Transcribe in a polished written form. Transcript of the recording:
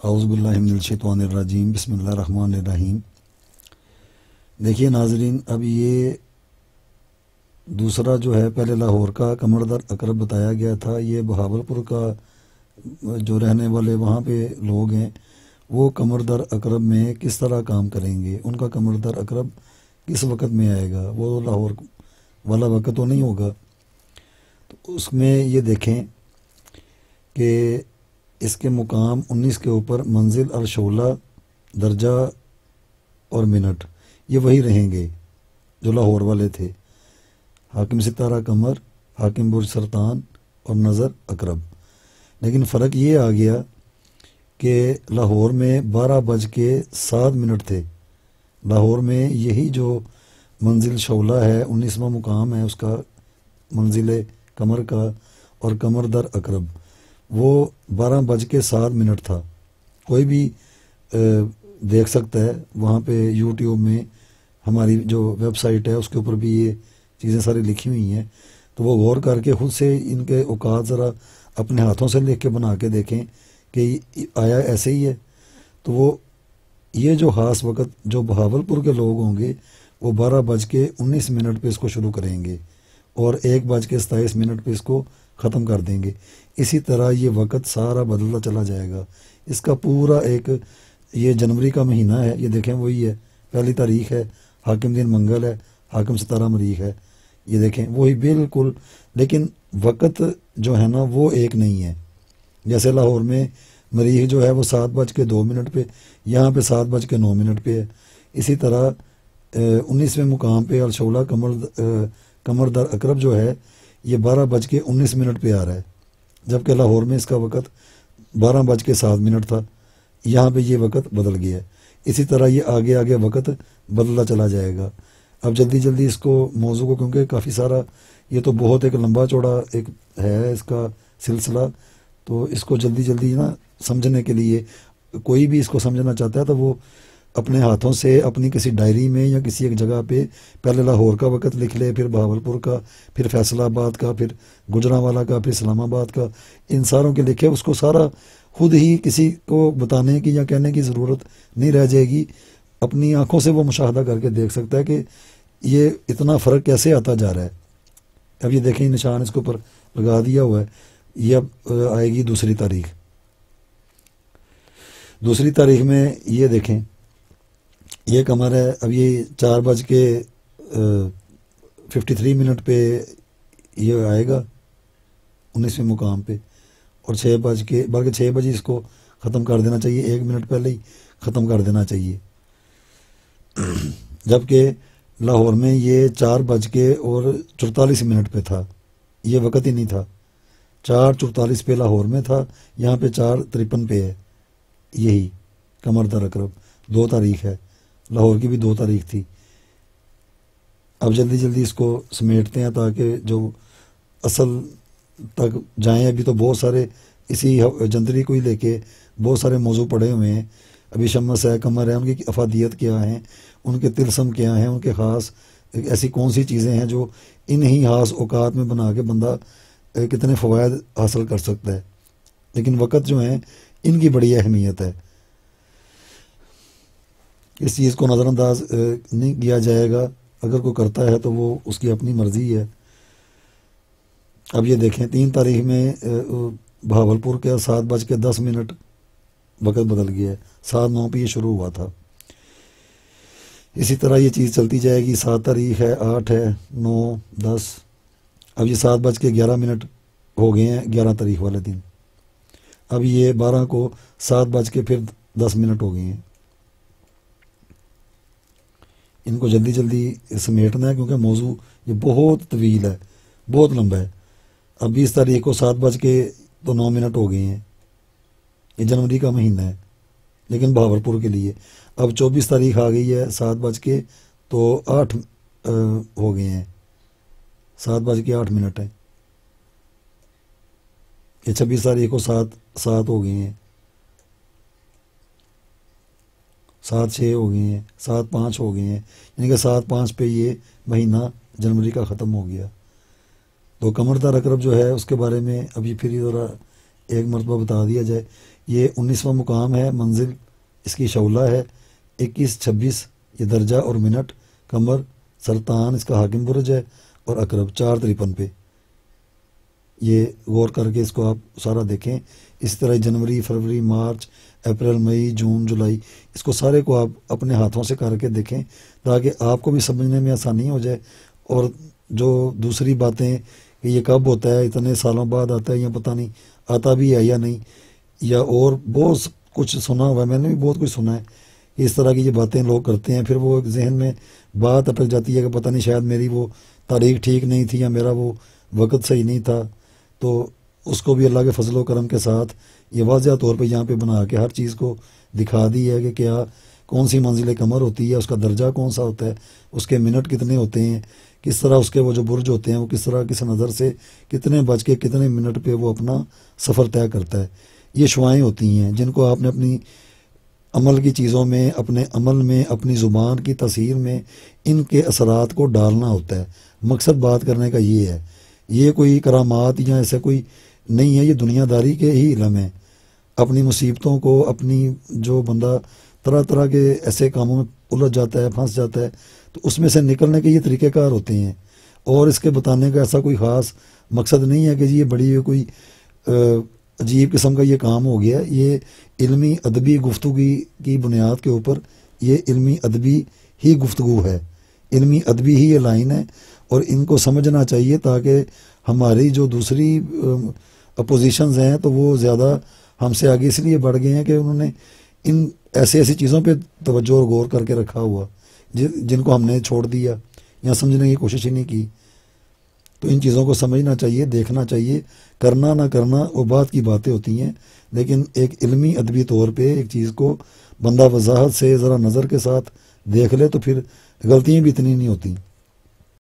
اعوذ باللہ من الشیطان الرجیم، بسم اللہ الرحمن الرحیم۔ دیکھیے ناظرین، اب یہ دوسرا جو ہے، پہلے لاہور کا قمر در اقرب بتایا گیا تھا۔ یہ بہاولپور کا جو رہنے والے وہاں پہ لوگ ہیں، وہ قمر در اقرب میں کس طرح کام کریں گے، ان کا قمر در اقرب کس وقت میں آئے گا، وہ لاہور والا وقت تو نہیں ہوگا۔ تو اس میں یہ دیکھیں کہ اس کے مقام 19 کے اوپر منزل اور شعلہ، درجہ اور منٹ یہ وہی رہیں گے جو لاہور والے تھے۔ حاکم ستارہ قمر، حاکم برج سرطان اور نظر اقرب۔ لیکن فرق یہ آ گیا کہ لاہور میں 12:07 تھے۔ لاہور میں یہی جو منزل شعلہ ہے، 19واں مقام ہے اس کا، منزل قمر کا، اور قمر در اقرب وہ 12:07 تھا۔ کوئی بھی دیکھ سکتا ہے، وہاں پہ یوٹیوب میں ہماری جو ویب سائٹ ہے اس کے اوپر بھی یہ چیزیں ساری لکھی ہوئی ہیں، تو وہ غور کر کے خود سے ان کے اوقات ذرا اپنے ہاتھوں سے لکھ کے بنا کے دیکھیں کہ آیا ایسے ہی ہے۔ تو وہ یہ جو خاص وقت جو بہاولپور کے لوگ ہوں گے، وہ 12:19 پہ اس کو شروع کریں گے اور 1:27 پہ اس کو ختم کر دیں گے۔ اسی طرح یہ وقت سارا بدلتا چلا جائے گا۔ اس کا پورا ایک یہ جنوری کا مہینہ ہے، یہ دیکھیں وہی ہے، پہلی تاریخ ہے، حاکم دن منگل ہے، حاکم ستارہ مریخ ہے، یہ دیکھیں وہی بالکل۔ لیکن وقت جو ہے نا وہ ایک نہیں ہے۔ جیسے لاہور میں مریخ جو ہے وہ 7:02 پہ، یہاں پہ 7:09 پہ ہے۔ اسی طرح 19ویں مقام پہ الشعلہ قمر در اقرب جو ہے یہ 12:19 پہ آ رہا ہے، جبکہ لاہور میں اس کا وقت 12:07 تھا، یہاں پہ یہ وقت بدل گیا ہے۔ اسی طرح یہ آگے آگے وقت بدلتا چلا جائے گا۔ اب جلدی جلدی اس کو موضوع کو، کیونکہ کافی سارا یہ تو بہت ایک لمبا چوڑا ایک ہے اس کا سلسلہ، تو اس کو جلدی جلدی نا سمجھنے کے لیے کوئی بھی اس کو سمجھنا چاہتا ہے تو وہ اپنے ہاتھوں سے اپنی کسی ڈائری میں یا کسی ایک جگہ پہ پہلے لاہور کا وقت لکھ لے، پھر بہاولپور کا، پھر فیصل آباد کا، پھر گجرانوالہ کا، پھر اسلام آباد کا، ان ساروں کے لکھے، اس کو سارا خود ہی کسی کو بتانے کی یا کہنے کی ضرورت نہیں رہ جائے گی۔ اپنی آنکھوں سے وہ مشاہدہ کر کے دیکھ سکتا ہے کہ یہ اتنا فرق کیسے آتا جا رہا ہے۔ اب یہ دیکھیں نشان اس کے اوپر لگا دیا ہوا ہے۔ یہ اب آئے گی دوسری تاریخ۔ دوسری تاریخ میں یہ دیکھیں، یہ قمر ہے، اب یہ 4:53 پہ یہ آئے گا 19ویں مقام پہ، اور 6 بلکہ 6 بجے اس کو ختم کر دینا چاہیے، 1 منٹ پہلے ہی ختم کر دینا چاہیے۔ جبکہ لاہور میں یہ 4:44 پہ تھا، یہ وقت ہی نہیں تھا۔ 4:44 پہ لاہور میں تھا، یہاں پہ 4:53 پہ ہے۔ یہی قمر در اقرب 2 تاریخ ہے، لاہور کی بھی 2 تاریخ تھی۔ اب جلدی جلدی اس کو سمیٹتے ہیں تاکہ جو اصل تک جائیں۔ ابھی تو بہت سارے اسی جنتری کو ہی لے کے بہت سارے موضوع پڑے ہوئے ہیں۔ ابھی شمس ہے، قمر ہے، ان کی افادیت کیا ہیں، ان کے طلسم کیا ہیں، ان کے خاص ایسی کون سی چیزیں ہیں جو انہی خاص اوقات میں بنا کے بندہ کتنے فوائد حاصل کر سکتا ہے۔ لیکن وقت جو ہیں ان کی بڑی اہمیت ہے، اس چیز کو نظر انداز نہیں کیا جائے گا۔ اگر کوئی کرتا ہے تو وہ اس کی اپنی مرضی ہے۔ اب یہ دیکھیں 3 تاریخ میں بہاولپور کے 7:10 وقت بدل گیا ہے، 7:09 پہ یہ شروع ہوا تھا۔ اسی طرح یہ چیز چلتی جائے گی۔ 7 تاریخ ہے، 8 ہے، 9، 10۔ اب یہ 7:11 ہو گئے ہیں 11 تاریخ والے دن۔ اب یہ 12 کو 7:10 ہو گئے ہیں۔ ان کو جلدی جلدی سمیٹنا ہے کیونکہ موضوع یہ بہت طویل ہے، بہت لمبا ہے۔ اب 20 تاریخ کو 7:09 ہو گئے ہیں، یہ جنوری کا مہینہ ہے لیکن بہاولپور کے لیے۔ اب 24 تاریخ آ گئی ہے، 7:08 ہو گئے ہیں، 7:08 ہے۔ یہ 26 تاریخ کو 7:07 ہو گئے ہیں، 7:06 ہو گئے ہیں، 7:05 ہو گئے ہیں، یعنی کہ 7:05 پہ یہ مہینہ جنوری کا ختم ہو گیا۔ تو قمر در اقرب جو ہے اس کے بارے میں ابھی پھر ذرا ایک مرتبہ بتا دیا جائے۔ یہ 19واں مقام ہے، منزل اس کی شعلہ ہے، 21-26 یہ درجہ اور منٹ، قمر سرطان اس کا حاکم برج ہے، اور عقرب 4:53 پہ۔ یہ غور کر کے اس کو آپ سارا دیکھیں۔ اس طرح جنوری، فروری، مارچ، اپریل، مئی، جون، جولائی، اس کو سارے کو آپ اپنے ہاتھوں سے کر کے دیکھیں تاکہ آپ کو بھی سمجھنے میں آسانی ہو جائے۔ اور جو دوسری باتیں کہ یہ کب ہوتا ہے، اتنے سالوں بعد آتا ہے یا پتہ نہیں آتا بھی ہے یا نہیں، یا اور بہت کچھ سنا ہوا ہے، میں نے بھی بہت کچھ سنا ہے کہ اس طرح کی یہ باتیں لوگ کرتے ہیں، پھر وہ ذہن میں بات اٹک جاتی ہے کہ پتہ نہیں شاید میری وہ تاریخ ٹھیک نہیں تھی یا میرا وہ وقت صحیح نہیں تھا۔ تو اس کو بھی اللہ کے فضل و کرم کے ساتھ یہ واضح طور پہ یہاں پہ بنا کے ہر چیز کو دکھا دی ہے کہ کیا کون سی منزل قمر ہوتی ہے، اس کا درجہ کون سا ہوتا ہے، اس کے منٹ کتنے ہوتے ہیں، کس طرح اس کے وہ جو برج ہوتے ہیں وہ کس طرح کس نظر سے کتنے بج کے کتنے منٹ پہ وہ اپنا سفر طے کرتا ہے۔ یہ شعائیں ہوتی ہیں جن کو آپ نے اپنی عمل کی چیزوں میں، اپنے عمل میں، اپنی زبان کی تاثیر میں ان کے اثرات کو ڈالنا ہوتا ہے۔ مقصد بات کرنے کا یہ ہے، یہ کوئی کرامات یا ایسا کوئی نہیں ہے، یہ دنیا داری کے ہی علم ہے۔ اپنی مصیبتوں کو، اپنی جو بندہ طرح طرح کے ایسے کاموں میں الجھ جاتا ہے، پھنس جاتا ہے، تو اس میں سے نکلنے کے یہ طریقہ کار ہوتے ہیں، اور اس کے بتانے کا ایسا کوئی خاص مقصد نہیں ہے کہ جی یہ بڑی کوئی عجیب قسم کا یہ کام ہو گیا۔ یہ علمی ادبی گفتگو کی بنیاد کے اوپر یہ علمی ادبی ہی گفتگو ہے، علمی ادبی ہی یہ لائن ہے، اور ان کو سمجھنا چاہیے تاکہ ہماری جو دوسری اپوزیشنز ہیں تو وہ زیادہ ہم سے آگے اس لیے بڑھ گئے ہیں کہ انہوں نے ان ایسی چیزوں پہ توجہ اور غور کر کے رکھا ہوا جن کو ہم نے چھوڑ دیا یا سمجھنے کی کوشش ہی نہیں کی۔ تو ان چیزوں کو سمجھنا چاہیے، دیکھنا چاہیے، کرنا نہ کرنا وہ بات کی باتیں ہوتی ہیں، لیکن ایک علمی ادبی طور پہ ایک چیز کو بندہ وضاحت سے ذرا نظر کے ساتھ دیکھ لے تو پھر غلطیاں بھی اتنی نہیں ہوتی۔